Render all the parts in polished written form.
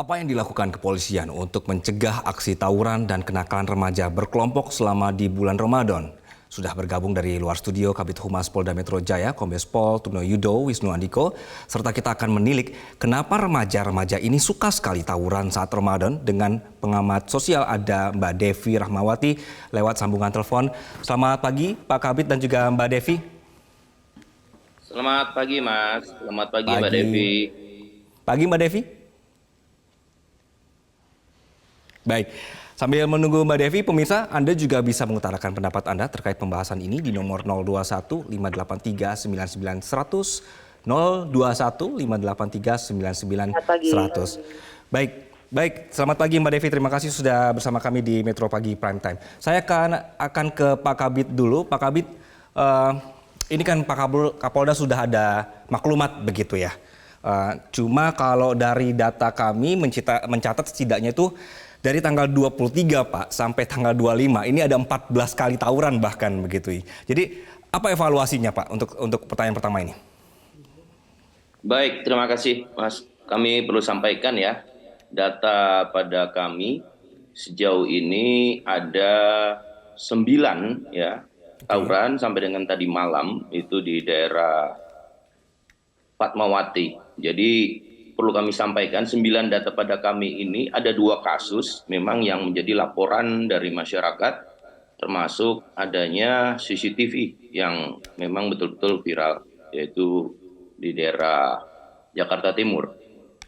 Apa yang dilakukan kepolisian untuk mencegah aksi tawuran dan kenakalan remaja berkelompok selama di bulan Ramadan? Sudah bergabung dari luar studio Kabid Humas Polda Metro Jaya, Kombes Pol Truno Yudo Wisnu Andiko, serta kita akan menilik kenapa remaja-remaja ini suka sekali tawuran saat Ramadan. Dengan pengamat sosial ada Mbak Devi Rahmawati lewat sambungan telepon. Selamat pagi Pak Kabid dan juga Mbak Devi. Selamat pagi Mas, selamat pagi Mbak Devi. Pagi Mbak Devi. Baik, sambil menunggu Mbak Devi, pemirsa, Anda juga bisa mengutarakan pendapat Anda terkait pembahasan ini di nomor 021 583 99 100, 021 583 99 100. Baik, selamat pagi Mbak Devi, terima kasih sudah bersama kami di Metro Pagi Prime Time. Saya akan ke Pak Kabid dulu. Pak Kabid, ini kan Pak Kapolda sudah ada maklumat begitu ya. Cuma kalau dari data kami mencatat setidaknya itu dari tanggal 23 Pak sampai tanggal 25 ini ada 14 kali tawuran bahkan begitu. Jadi apa evaluasinya Pak untuk pertanyaan pertama ini? Baik, terima kasih Mas. Kami perlu sampaikan ya, data pada kami sejauh ini ada 9 ya tawuran sampai dengan tadi malam itu di daerah Fatmawati. Jadi perlu kami sampaikan 9 data pada kami ini ada 2 kasus memang yang menjadi laporan dari masyarakat, termasuk adanya CCTV yang memang betul-betul viral, yaitu di daerah Jakarta Timur.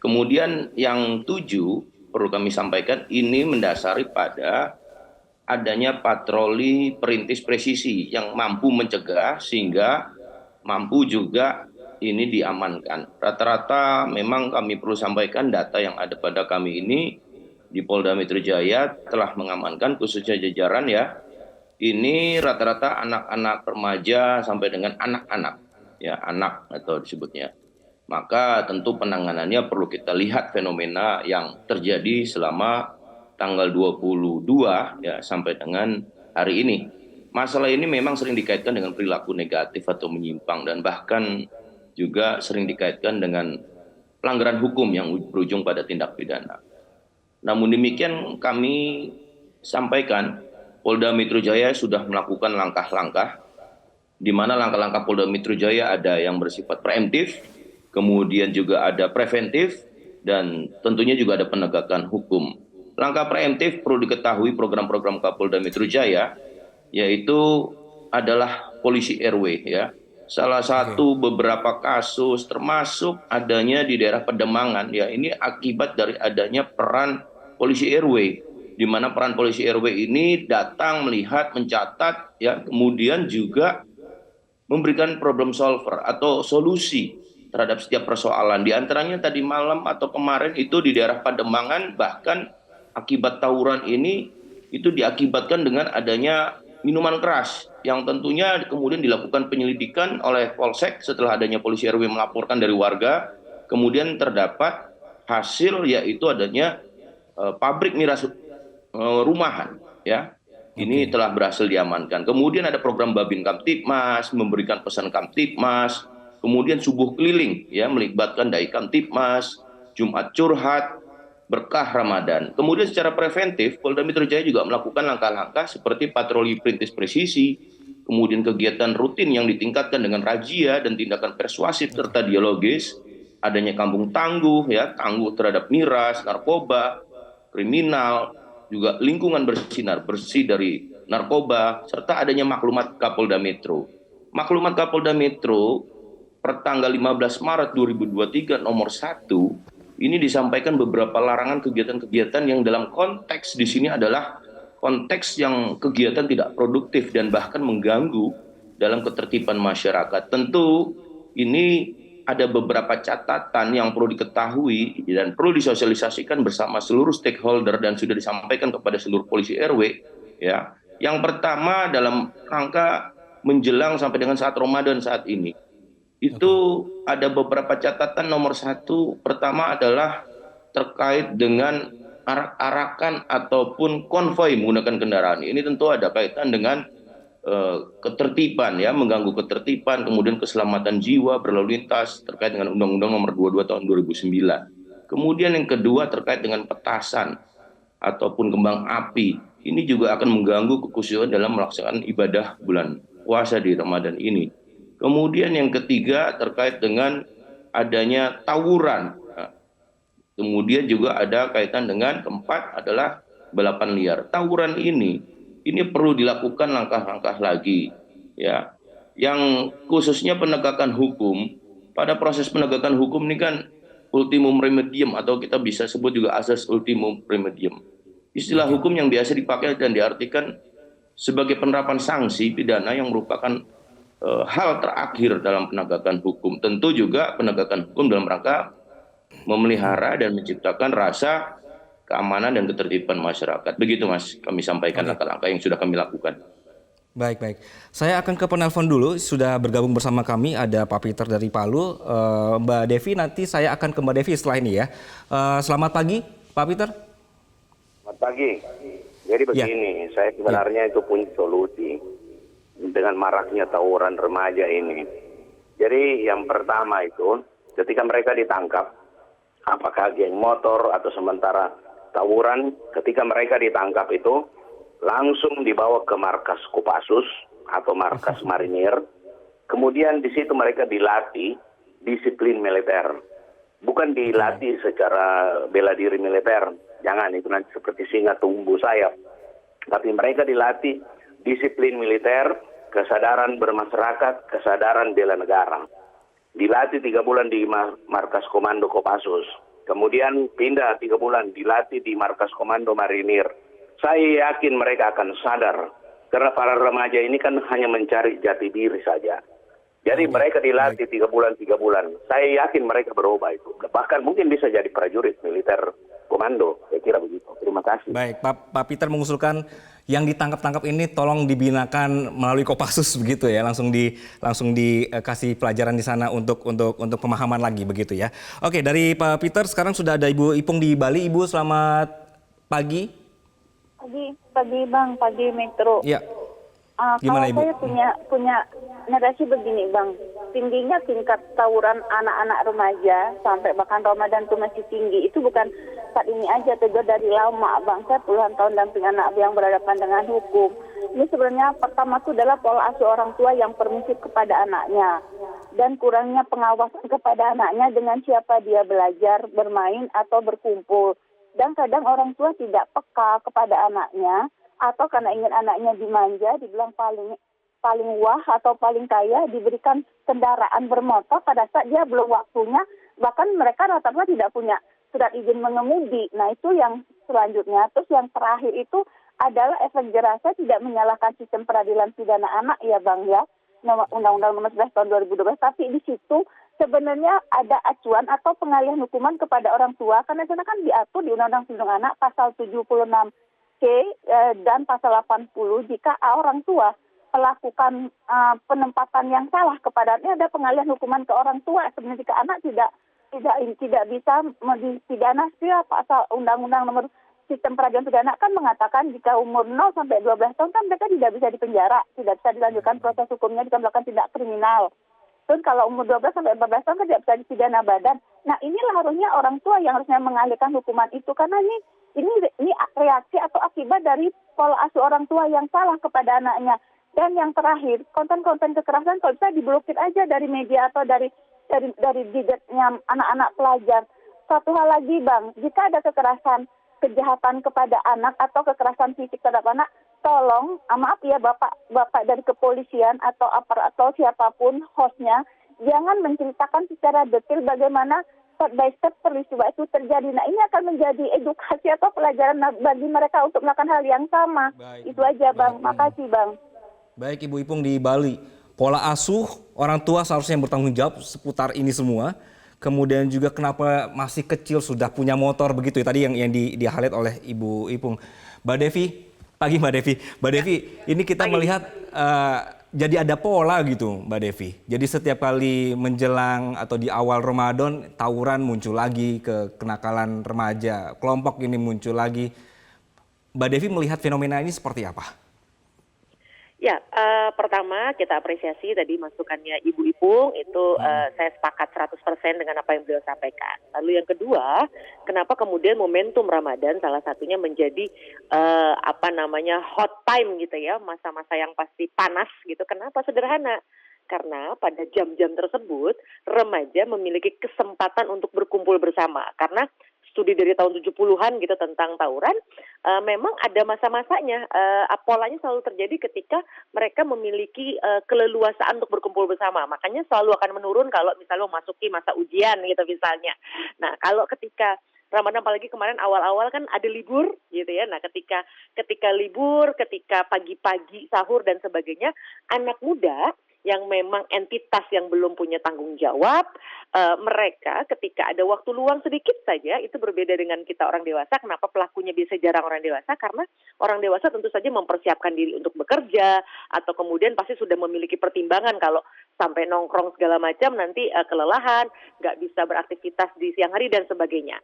Kemudian yang 7 perlu kami sampaikan ini mendasari pada adanya patroli perintis presisi yang mampu mencegah sehingga mampu juga ini diamankan. Rata-rata memang kami perlu sampaikan data yang ada pada kami ini di Polda Metro Jaya telah mengamankan khususnya jajaran ya. Ini rata-rata anak-anak remaja sampai dengan anak-anak ya, anak atau disebutnya. Maka tentu penanganannya perlu kita lihat fenomena yang terjadi selama tanggal 22 ya sampai dengan hari ini. Masalah ini memang sering dikaitkan dengan perilaku negatif atau menyimpang dan bahkan juga sering dikaitkan dengan pelanggaran hukum yang berujung pada tindak pidana. Namun demikian kami sampaikan Polda Metro Jaya sudah melakukan langkah-langkah di mana langkah-langkah Polda Metro Jaya ada yang bersifat preemptif, kemudian juga ada preventif dan tentunya juga ada penegakan hukum. Langkah preemptif perlu diketahui program-program Kapolda Metro Jaya yaitu adalah polisi RW ya. Salah satu beberapa kasus termasuk adanya di daerah Pademangan ya, ini akibat dari adanya peran polisi RW di mana peran polisi RW ini datang melihat, mencatat ya, kemudian juga memberikan problem solver atau solusi terhadap setiap persoalan. Di antaranya tadi malam atau kemarin itu di daerah Pademangan bahkan akibat tawuran ini itu diakibatkan dengan adanya minuman keras yang tentunya kemudian dilakukan penyelidikan oleh Polsek setelah adanya polisi RW melaporkan dari warga, kemudian terdapat hasil yaitu adanya pabrik miras rumahan ya. Ini telah berhasil diamankan. Kemudian ada program Babin Kamtibmas memberikan pesan Kamtibmas, kemudian subuh keliling ya melibatkan Dai Kamtibmas, Jumat curhat, berkah Ramadan. Kemudian secara preventif, Polda Metro Jaya juga melakukan langkah-langkah seperti patroli perintis presisi, kemudian kegiatan rutin yang ditingkatkan dengan razia dan tindakan persuasif serta dialogis, adanya kampung tangguh, ya, tangguh terhadap miras, narkoba, kriminal, juga lingkungan bersinar bersih dari narkoba, serta adanya maklumat Kapolda Metro. Maklumat Kapolda Metro per tanggal 15 Maret 2023 nomor 1 ini disampaikan beberapa larangan kegiatan-kegiatan yang dalam konteks di sini adalah konteks yang kegiatan tidak produktif dan bahkan mengganggu dalam ketertiban masyarakat. Tentu ini ada beberapa catatan yang perlu diketahui dan perlu disosialisasikan bersama seluruh stakeholder dan sudah disampaikan kepada seluruh polisi RW ya. Yang pertama dalam rangka menjelang sampai dengan saat Ramadan saat ini. Itu ada beberapa catatan. Nomor 1 pertama adalah terkait dengan arak-arakan ataupun konvoi menggunakan kendaraan. Ini tentu ada kaitan dengan ketertiban ya, mengganggu ketertiban, kemudian keselamatan jiwa berlalu lintas terkait dengan Undang-Undang Nomor 22 Tahun 2009. Kemudian yang kedua terkait dengan petasan ataupun kembang api. Ini juga akan mengganggu kekhusyuan dalam melaksanakan ibadah bulan puasa di Ramadan ini. Kemudian yang ketiga terkait dengan adanya tawuran. Nah, kemudian juga ada kaitan dengan keempat adalah balapan liar. Tawuran ini perlu dilakukan langkah-langkah lagi, ya. Yang khususnya penegakan hukum. Pada proses penegakan hukum ini kan ultimum remedium atau kita bisa sebut juga asas ultimum remedium. Istilah hukum yang biasa dipakai dan diartikan sebagai penerapan sanksi pidana yang merupakan hal terakhir dalam penegakan hukum. Tentu juga penegakan hukum dalam rangka memelihara dan menciptakan rasa keamanan dan ketertiban masyarakat. Begitu Mas, kami sampaikan langkah-langkah yang sudah kami lakukan. Baik. Saya akan ke penelpon dulu. Sudah bergabung bersama kami ada Pak Peter dari Palu. Mbak Devi, nanti saya akan ke Mbak Devi setelah ini ya. Selamat pagi, Pak Peter. Selamat pagi. Jadi begini, saya sebenarnya itu punya solusi dengan maraknya tawuran remaja ini. Jadi yang pertama itu, ketika mereka ditangkap, apakah geng motor atau sementara tawuran, ketika mereka ditangkap itu, langsung dibawa ke markas Kopassus atau markas Marinir. Kemudian di situ mereka dilatih disiplin militer. Bukan dilatih secara bela diri militer. Jangan, itu nanti seperti singa tumbuh sayap. Tapi mereka dilatih disiplin militer, kesadaran bermasyarakat, kesadaran bela negara. Dilatih 3 bulan di markas komando Kopassus. Kemudian pindah 3 bulan dilatih di markas komando Marinir. Saya yakin mereka akan sadar, karena para remaja ini kan hanya mencari jati diri saja. Jadi mereka dilatih 3 bulan. Saya yakin mereka berubah itu. Bahkan mungkin bisa jadi prajurit militer komando. Saya kira begitu. Terima kasih. Baik, Pak Peter mengusulkan yang ditangkap-tangkap ini tolong dibinakan melalui Kopassus begitu ya, langsung dikasih pelajaran di sana untuk pemahaman lagi begitu ya. Oke, dari Pak Peter sekarang sudah ada Ibu Ipung di Bali. Ibu, selamat pagi. Pagi Bang, pagi Metro. Iya. Kalau Ibu? saya punya narasi begini Bang, tingginya tingkat tawuran anak-anak remaja sampai bahkan Ramadan itu masih tinggi. Itu bukan saat ini aja, tegar dari lama Bang. Saya puluhan tahun damping anak yang berhadapan dengan hukum. Ini sebenarnya pertama itu adalah pola asuh orang tua yang permisif kepada anaknya dan kurangnya pengawasan kepada anaknya dengan siapa dia belajar, bermain atau berkumpul. Dan kadang orang tua tidak peka kepada anaknya atau karena ingin anaknya dimanja, dibilang paling wah atau paling kaya, diberikan kendaraan bermotor pada saat dia belum waktunya. Bahkan mereka rata-rata tidak punya surat izin mengemudi. Nah itu yang selanjutnya. Terus yang terakhir itu adalah efek jerah. Saya tidak menyalahkan sistem peradilan pidana anak ya Bang ya, Undang-Undang Nomor 11 Tahun 2012. Tapi di situ sebenarnya ada acuan atau pengalihan hukuman kepada orang tua, karena itu kan diatur di Undang-Undang Perlindungan Anak pasal 76C dan pasal 80 jika orang tua melakukan penempatan yang salah kepada anaknya, ada pengalihan hukuman ke orang tua. Sebenarnya jika anak tidak bisa dipidana, pasal Undang-Undang Nomor Sistem Peradilan Pidana kan mengatakan jika umur 0 sampai 12 tahun kan mereka tidak bisa dipenjara, tidak bisa dilanjutkan proses hukumnya, dikenakan tindak kriminal. Terus kalau umur 12 sampai 14 tahun kan tidak bisa dipidana badan. Nah inilah harusnya orang tua yang harusnya mengalihkan hukuman itu, karena ini reaksi atau akibat dari pola asuh orang tua yang salah kepada anaknya. Dan yang terakhir, konten-konten kekerasan kalau bisa diblokir aja dari media atau dari gadgetnya anak-anak pelajar. Satu hal lagi Bang, jika ada kejahatan kepada anak atau kekerasan fisik terhadap anak, tolong, maaf ya bapak dari kepolisian atau aparat atau siapapun hostnya, jangan menceritakan secara detail bagaimana step by step peristiwa itu terjadi. Nah ini akan menjadi edukasi atau pelajaran bagi mereka untuk melakukan hal yang sama. Itu aja Bang, makasih Bang. Baik Ibu Ipung di Bali, pola asuh orang tua seharusnya yang bertanggung jawab seputar ini semua. Kemudian juga kenapa masih kecil sudah punya motor begitu ya, tadi yang di-highlight oleh Ibu Ipung. Mbak Devi, pagi Mbak Devi. Mbak Devi, ini kita melihat jadi ada pola gitu Mbak Devi. Jadi setiap kali menjelang atau di awal Ramadan, tawuran muncul lagi, kenakalan remaja, kelompok ini muncul lagi. Mbak Devi melihat fenomena ini seperti apa? Ya, pertama kita apresiasi tadi masukannya Ibu Ipung, itu saya sepakat 100% dengan apa yang beliau sampaikan. Lalu yang kedua, kenapa kemudian momentum Ramadan salah satunya menjadi hot time gitu ya, masa-masa yang pasti panas gitu. Kenapa? Sederhana. Karena pada jam-jam tersebut remaja memiliki kesempatan untuk berkumpul bersama. Karena studi dari tahun 70-an gitu tentang tawuran, memang ada masa-masanya. Polanya selalu terjadi ketika mereka memiliki keleluasaan untuk berkumpul bersama. Makanya selalu akan menurun kalau misalnya memasuki masa ujian gitu misalnya. Nah, kalau ketika Ramadan, apalagi kemarin awal-awal kan ada libur gitu ya. Nah, ketika libur, ketika pagi-pagi sahur dan sebagainya, anak muda yang memang entitas yang belum punya tanggung jawab, mereka ketika ada waktu luang sedikit saja, itu berbeda dengan kita orang dewasa. Kenapa pelakunya biasa jarang orang dewasa? Karena orang dewasa tentu saja mempersiapkan diri untuk bekerja, atau kemudian pasti sudah memiliki pertimbangan kalau sampai nongkrong segala macam nanti kelelahan, nggak bisa beraktivitas di siang hari dan sebagainya.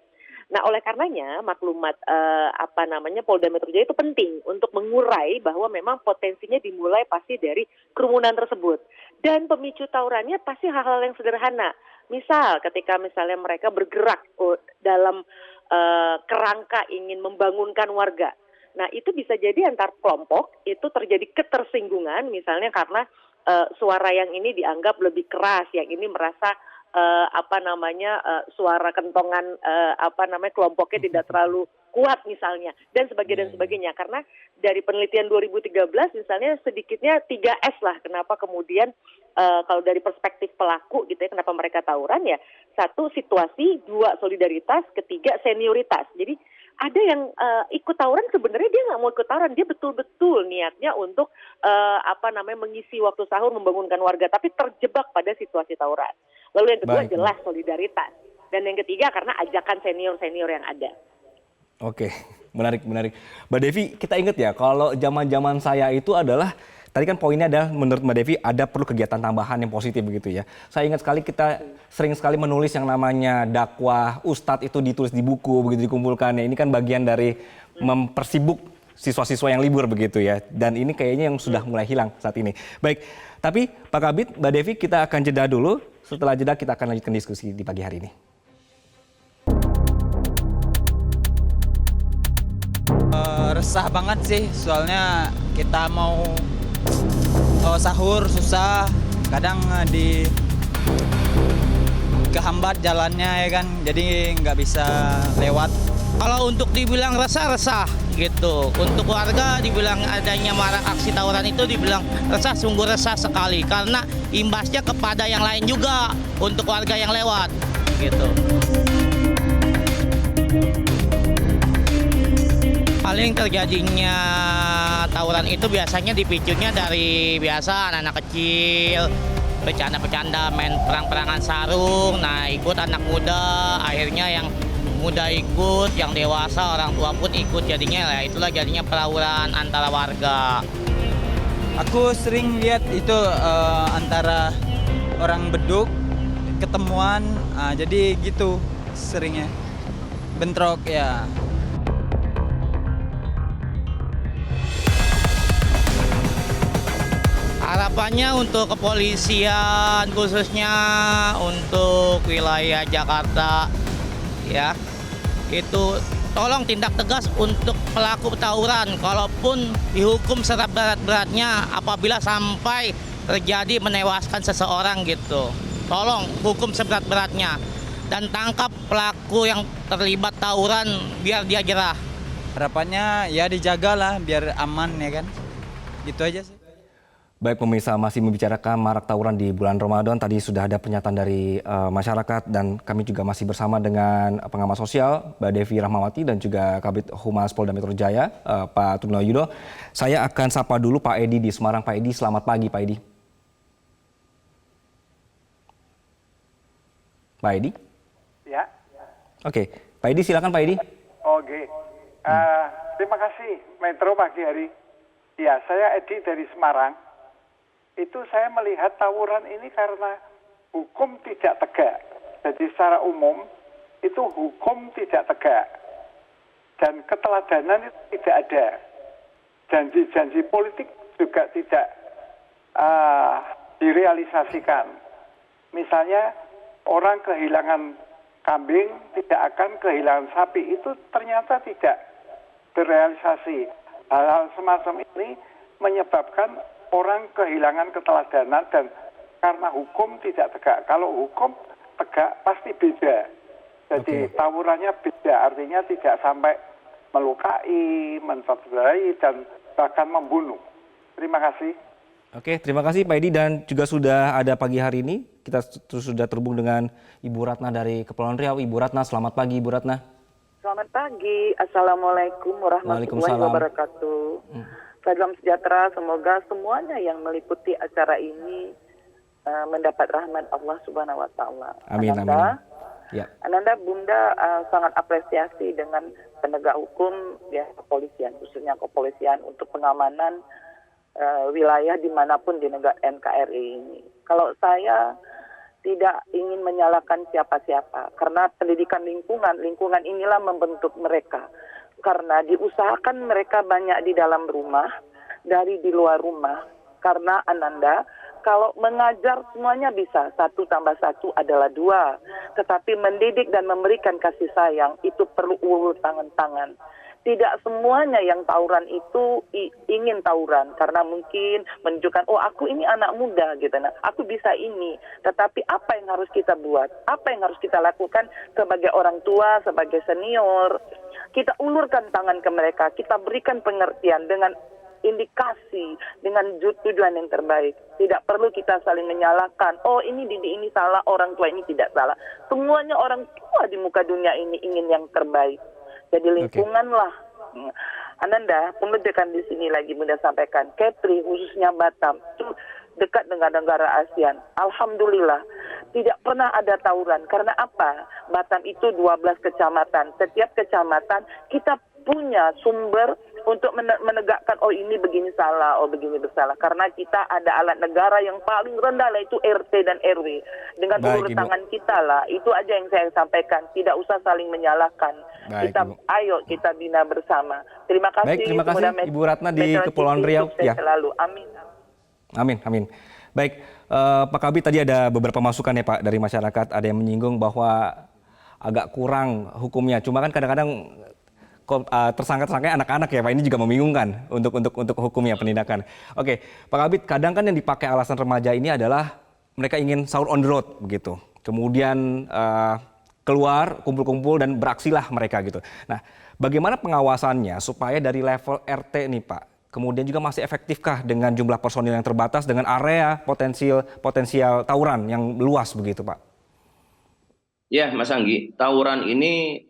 Nah, oleh karenanya maklumat Polda Metro Jaya itu penting untuk mengurai bahwa memang potensinya dimulai pasti dari kerumunan tersebut. Dan pemicu tawurannya pasti hal-hal yang sederhana. Misal ketika misalnya mereka bergerak dalam kerangka ingin membangunkan warga. Nah, itu bisa jadi antar kelompok itu terjadi ketersinggungan misalnya karena suara yang ini dianggap lebih keras, yang ini merasa suara kentongan kelompoknya tidak terlalu kuat misalnya dan sebagainya karena dari penelitian 2013 misalnya sedikitnya 3S lah kenapa kemudian kalau dari perspektif pelaku gitu ya kenapa mereka tawuran ya, 1 situasi, 2 solidaritas, 3 senioritas. Jadi ada yang ikut tawuran sebenarnya dia nggak mau ikut tawuran, dia betul-betul niatnya untuk mengisi waktu sahur membangunkan warga tapi terjebak pada situasi tawuran. Lalu yang kedua jelas solidaritas. Dan yang ketiga karena ajakan senior-senior yang ada. Oke, menarik. Mbak Devi, kita ingat ya kalau zaman-zaman saya itu adalah, tadi kan poinnya adalah menurut Mbak Devi ada perlu kegiatan tambahan yang positif begitu ya. Saya ingat sekali kita sering sekali menulis yang namanya dakwah ustadz itu ditulis di buku begitu dikumpulkannya. Ini kan bagian dari mempersibuk siswa-siswa yang libur begitu ya. Dan ini kayaknya yang sudah mulai hilang saat ini. Baik, tapi Pak Kabid, Mbak Devi kita akan jeda dulu. Setelah jeda kita akan lanjutkan diskusi di pagi hari ini. Resah banget sih, soalnya kita mau sahur susah, kadang kehambat jalannya ya kan, jadi nggak bisa lewat. Kalau untuk dibilang resah gitu, untuk warga dibilang adanya marak aksi tawuran itu dibilang resah, sungguh resah sekali karena imbasnya kepada yang lain juga untuk warga yang lewat gitu. Paling terjadinya tawuran itu biasanya dipicunya dari biasa anak-anak kecil, bercanda-bercanda, main perang-perangan sarung, nah ikut anak muda, akhirnya yang muda ikut, yang dewasa, orang tua pun ikut, jadinya ya itulah jadinya tawuran antara warga. Aku sering lihat itu antara orang beduk ketemuan, jadi gitu seringnya bentrok ya. Harapannya untuk kepolisian khususnya untuk wilayah Jakarta ya, itu tolong tindak tegas untuk pelaku tawuran, kalaupun dihukum seberat-beratnya apabila sampai terjadi menewaskan seseorang gitu. Tolong hukum seberat-beratnya dan tangkap pelaku yang terlibat tawuran biar dia jerah. Harapannya ya dijagalah biar aman ya kan, gitu aja sih. Baik pemirsa, masih membicarakan marak tawuran di bulan Ramadan. Tadi sudah ada pernyataan dari masyarakat dan kami juga masih bersama dengan pengamat sosial Mbak Devi Rahmawati dan juga Kabid Humas Polda Metro Jaya Pak Truno Yudo. Saya akan sapa dulu Pak Edi di Semarang. Pak Edi, selamat pagi Pak Edi. Pak Edi? Ya. Oke, Pak Edi silakan Pak Edi. Oke. Terima kasih Metro pagi hari. Ya, saya Edi dari Semarang. Itu saya melihat tawuran ini karena hukum tidak tegak. Jadi secara umum itu hukum tidak tegak. Dan keteladanan itu tidak ada. Janji-janji politik juga tidak direalisasikan. Misalnya orang kehilangan kambing tidak akan kehilangan sapi, itu ternyata tidak terrealisasi. Hal-hal semacam ini menyebabkan orang kehilangan keteladanan dan karena hukum tidak tegak. Kalau hukum tegak pasti beda. Jadi tawurannya beda, artinya tidak sampai melukai, mencederai dan bahkan membunuh. Terima kasih. Oke, terima kasih Pak Edi, dan juga sudah ada pagi hari ini kita sudah terhubung dengan Ibu Ratna dari Kepulauan Riau. Ibu Ratna, selamat pagi Ibu Ratna. Selamat pagi, Assalamualaikum warahmatullahi Waalaikumsalam. wabarakatuh. Salam sejahtera, semoga semuanya yang meliputi acara ini mendapat rahmat Allah Subhanahu Wa Taala. Amin, Ananda, amin. Ya. Ananda, Bunda sangat apresiasi dengan penegak hukum ya kepolisian, khususnya kepolisian untuk pengamanan wilayah dimanapun di negara NKRI ini. Kalau saya tidak ingin menyalahkan siapa-siapa, karena pendidikan lingkungan inilah membentuk mereka. Karena diusahakan mereka banyak di dalam rumah, dari di luar rumah. Karena Ananda, kalau mengajar semuanya bisa, 1 tambah 1 adalah 2. Tetapi mendidik dan memberikan kasih sayang, itu perlu ulur tangan-tangan. Tidak semuanya yang tawuran itu ingin tawuran karena mungkin menunjukkan, oh aku ini anak muda gitu, nah aku bisa ini. Tetapi apa yang harus kita buat? Apa yang harus kita lakukan sebagai orang tua, sebagai senior? Kita ulurkan tangan ke mereka, kita berikan pengertian dengan indikasi, dengan tujuan yang terbaik. Tidak perlu kita saling menyalahkan, oh ini didik ini salah, orang tua ini tidak salah. Semuanya orang tua di muka dunia ini ingin yang terbaik. Jadi lingkunganlah. Ananda, pembentukan di sini lagi Bunda sampaikan, Kepri khususnya Batam itu dekat dengan negara ASEAN. Alhamdulillah tidak pernah ada tawuran. Karena apa? Batam itu 12 kecamatan. Setiap kecamatan kita punya sumber untuk menegakkan, oh ini begini salah, oh begini bersalah. Karena kita ada alat negara yang paling rendah lah, itu RT dan RW. Dengan ulur tangan kita lah, itu aja yang saya sampaikan. Tidak usah saling menyalahkan. Baik, kita, ayo kita bina bersama. Terima kasih. Baik, terima kasih Ibu Ratna di Kepulauan Riau. Ya. Selalu. Amin. Amin, amin. Baik, Pak Kabid, tadi ada beberapa masukan ya Pak dari masyarakat. Ada yang menyinggung bahwa agak kurang hukumnya. Cuma kan kadang-kadang tersangka-tersangkanya anak-anak ya Pak, ini juga membingungkan untuk hukumnya, penindakan. Oke, Pak Kabid, kadang kan yang dipakai alasan remaja ini adalah mereka ingin sahur on the road begitu. Kemudian keluar, kumpul-kumpul dan beraksilah mereka gitu. Nah, bagaimana pengawasannya supaya dari level RT nih Pak, kemudian juga masih efektifkah dengan jumlah personil yang terbatas dengan area potensial tawuran yang luas begitu Pak? Ya, Mas Anggi, tawuran ini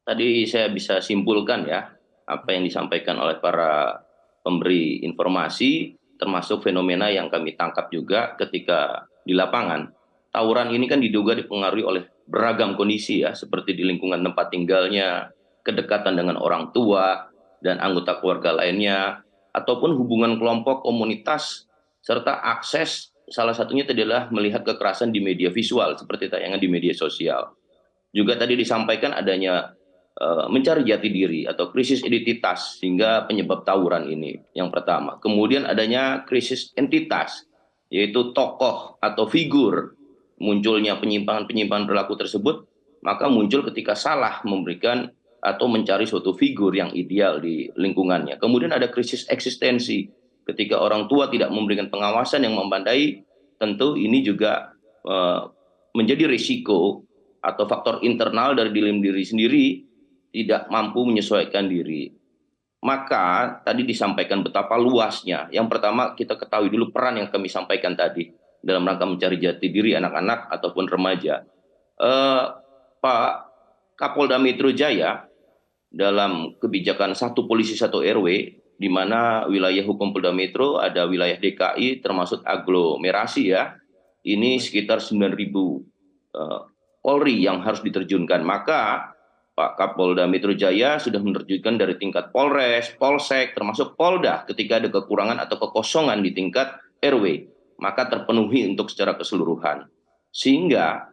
tadi saya bisa simpulkan ya, apa yang disampaikan oleh para pemberi informasi, termasuk fenomena yang kami tangkap juga ketika di lapangan. Tawuran ini kan diduga dipengaruhi oleh beragam kondisi ya, seperti di lingkungan tempat tinggalnya, kedekatan dengan orang tua dan anggota keluarga lainnya, ataupun hubungan kelompok, komunitas, serta akses, salah satunya adalah melihat kekerasan di media visual, seperti tayangan di media sosial. Juga tadi disampaikan adanya mencari jati diri atau krisis identitas sehingga penyebab tawuran ini yang pertama. Kemudian adanya krisis entitas, yaitu tokoh atau figur. Munculnya penyimpangan-penyimpangan perilaku tersebut, maka muncul ketika salah memberikan atau mencari suatu figur yang ideal di lingkungannya. Kemudian ada krisis eksistensi, ketika orang tua tidak memberikan pengawasan yang memadai, tentu ini juga menjadi risiko atau faktor internal dari diri sendiri, tidak mampu menyesuaikan diri. Maka tadi disampaikan betapa luasnya. Yang pertama kita ketahui dulu peran yang kami sampaikan tadi dalam rangka mencari jati diri anak-anak ataupun remaja. Pak Kapolda Metro Jaya dalam kebijakan 1 polisi 1 RW, di mana wilayah hukum Polda Metro ada wilayah DKI termasuk aglomerasi ya, ini sekitar 9.000 Polri yang harus diterjunkan. Maka Pak Kapolda Metro Jaya sudah menerjunkan dari tingkat Polres, Polsek, termasuk Polda ketika ada kekurangan atau kekosongan di tingkat RW, maka terpenuhi untuk secara keseluruhan. Sehingga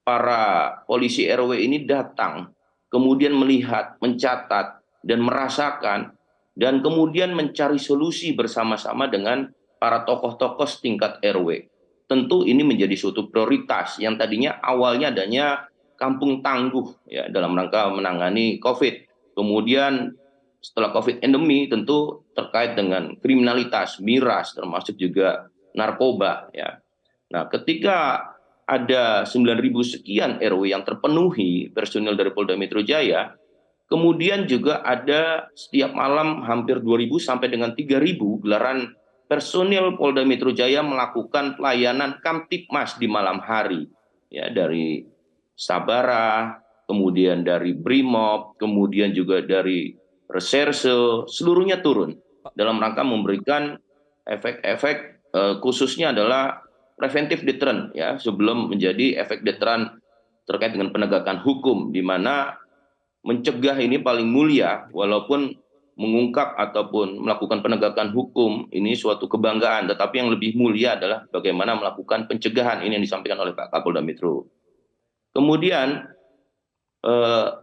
para polisi RW ini datang, kemudian melihat, mencatat, dan merasakan dan kemudian mencari solusi bersama-sama dengan para tokoh-tokoh setingkat RW. Tentu ini menjadi suatu prioritas yang tadinya awalnya adanya kampung tangguh ya dalam rangka menangani COVID. Kemudian setelah COVID endemi tentu terkait dengan kriminalitas, miras, termasuk juga narkoba ya. Nah, ketika ada 9.000 sekian RW yang terpenuhi personil dari Polda Metro Jaya, kemudian juga ada setiap malam hampir 2.000 sampai dengan 3.000 gelaran personil Polda Metro Jaya melakukan pelayanan Kamtipmas di malam hari. Ya, dari Sabara, kemudian dari Brimob, kemudian juga dari Reserse, seluruhnya turun dalam rangka memberikan efek-efek khususnya adalah preventive deterrent ya, sebelum menjadi efek deteran terkait dengan penegakan hukum, di mana mencegah ini paling mulia, walaupun mengungkap ataupun melakukan penegakan hukum ini suatu kebanggaan, tetapi yang lebih mulia adalah bagaimana melakukan pencegahan, ini yang disampaikan oleh Pak Kapolda Metro. Kemudian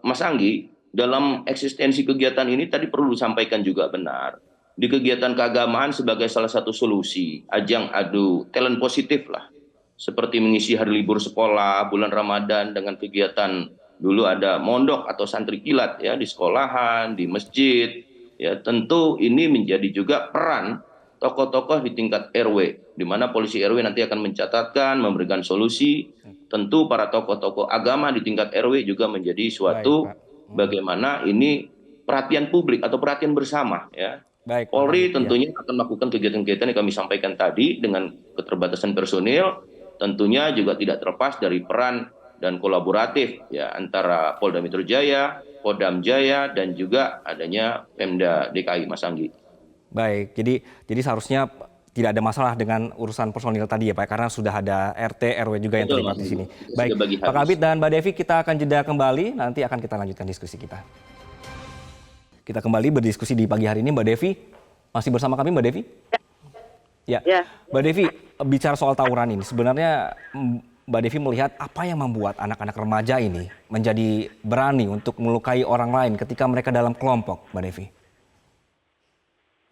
Mas Anggi, dalam eksistensi kegiatan ini tadi perlu disampaikan juga benar, di kegiatan keagamaan sebagai salah satu solusi, ajang adu talent positif lah. Seperti mengisi hari libur sekolah, bulan Ramadan dengan kegiatan dulu ada mondok atau santri kilat ya di sekolahan, di masjid. Ya, tentu ini menjadi juga peran tokoh-tokoh di tingkat RW, di mana polisi RW nanti akan mencatatkan, memberikan solusi. Tentu para tokoh-tokoh agama di tingkat RW juga menjadi suatu bagaimana ini perhatian publik atau perhatian bersama ya. Baik, Polri tentunya akan melakukan kegiatan-kegiatan yang kami sampaikan tadi dengan keterbatasan personil, tentunya juga tidak terlepas dari peran dan kolaboratif ya antara Polda Metro Jaya, Kodam Jaya, dan juga adanya Pemda DKI, Mas Anggi. Baik, jadi seharusnya tidak ada masalah dengan urusan personil tadi ya Pak, karena sudah ada RT, RW juga yang terlibat di sini. Baik, Pak Kabid dan Mbak Devi, kita akan jeda kembali, nanti akan kita lanjutkan diskusi kita. Kita kembali berdiskusi di pagi hari ini, Mbak Devi. Masih bersama kami, Mbak Devi? Ya. Mbak Devi, bicara soal tawuran ini, sebenarnya Mbak Devi melihat apa yang membuat anak-anak remaja ini menjadi berani untuk melukai orang lain ketika mereka dalam kelompok, Mbak Devi?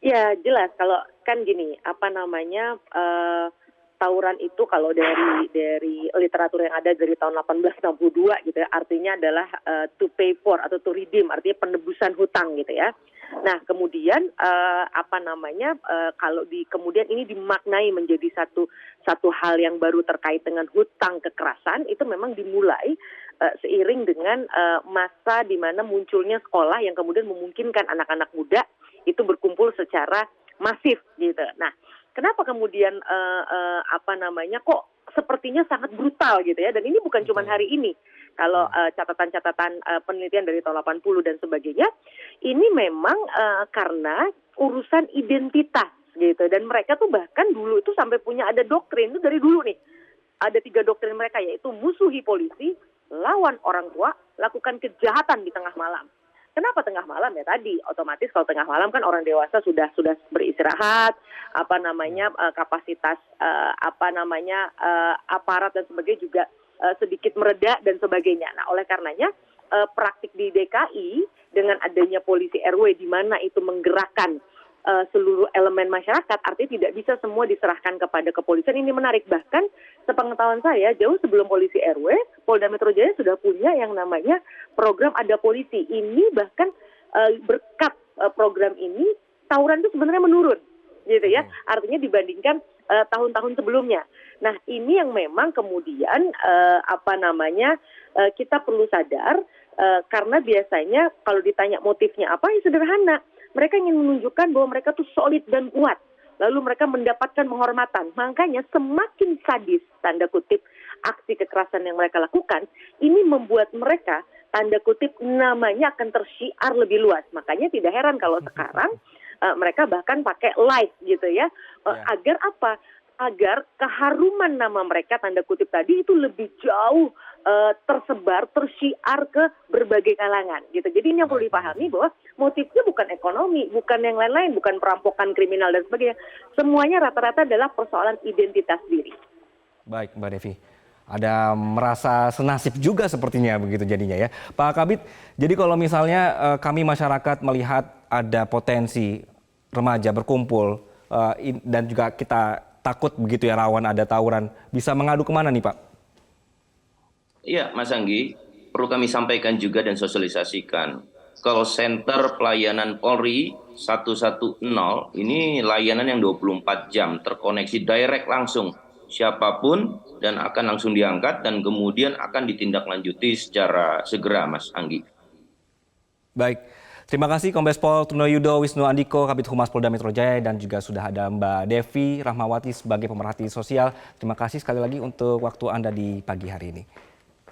Ya, jelas. Kalau kan gini, tawuran itu kalau dari literatur yang ada dari tahun 1862 gitu ya, artinya adalah to pay for atau to redeem, artinya penebusan hutang gitu ya. Nah, kemudian kalau kemudian ini dimaknai menjadi satu hal yang baru terkait dengan hutang kekerasan, itu memang dimulai seiring dengan masa di mana munculnya sekolah yang kemudian memungkinkan anak-anak muda itu berkumpul secara masif gitu. Nah, kenapa kemudian kok sepertinya sangat brutal gitu ya, dan ini bukan cuma hari ini. Kalau catatan-catatan penelitian dari tahun 80 dan sebagainya, ini memang karena urusan identitas gitu, dan mereka tuh bahkan dulu itu sampai punya ada doktrin itu dari dulu nih. Ada 3 doktrin mereka, yaitu musuhi polisi, lawan orang tua, lakukan kejahatan di tengah malam. Kenapa tengah malam ya tadi? Otomatis kalau tengah malam kan orang dewasa sudah beristirahat, kapasitas aparat dan sebagainya juga sedikit mereda dan sebagainya. Nah, oleh karenanya praktik di DKI dengan adanya polisi RW di mana itu menggerakkan seluruh elemen masyarakat, artinya tidak bisa semua diserahkan kepada kepolisian. Ini menarik, bahkan sepengetahuan saya jauh sebelum polisi RW, Polda Metro Jaya sudah punya yang namanya program Ada Polisi. Ini bahkan berkat program ini tawuran itu sebenarnya menurun gitu ya, artinya dibandingkan tahun-tahun sebelumnya. Nah, ini yang memang kemudian kita perlu sadar, karena biasanya kalau ditanya motifnya apa, ya sederhana. Mereka ingin menunjukkan bahwa mereka tuh solid dan kuat. Lalu mereka mendapatkan penghormatan. Makanya semakin sadis, tanda kutip, aksi kekerasan yang mereka lakukan, ini membuat mereka, tanda kutip, namanya akan tersyiar lebih luas. Makanya tidak heran kalau sekarang mereka bahkan pakai live gitu ya. Agar apa? Agar keharuman nama mereka, tanda kutip tadi, itu lebih jauh tersebar, tersyiar ke berbagai kalangan gitu. Jadi ini yang perlu dipahami bahwa motifnya bukan ekonomi, bukan yang lain-lain, bukan perampokan kriminal dan sebagainya. Semuanya rata-rata adalah persoalan identitas diri. Baik, Mbak Devi. Ada merasa senasib juga sepertinya begitu jadinya ya. Pak Kabid, jadi kalau misalnya kami masyarakat melihat ada potensi remaja berkumpul dan juga kita takut begitu ya rawan ada tawuran, bisa mengadu kemana nih Pak? Iya, Mas Anggi, perlu kami sampaikan juga dan sosialisasikan. Call center pelayanan Polri 110 ini layanan yang 24 jam, terkoneksi direct langsung siapapun dan akan langsung diangkat dan kemudian akan ditindaklanjuti secara segera, Mas Anggi. Baik, terima kasih Kombes Pol Trunoyudo Wisnu Andiko, Kabid Humas Polda Metro Jaya, dan juga sudah ada Mbak Devi Rahmawati sebagai pemerhati sosial. Terima kasih sekali lagi untuk waktu Anda di pagi hari ini.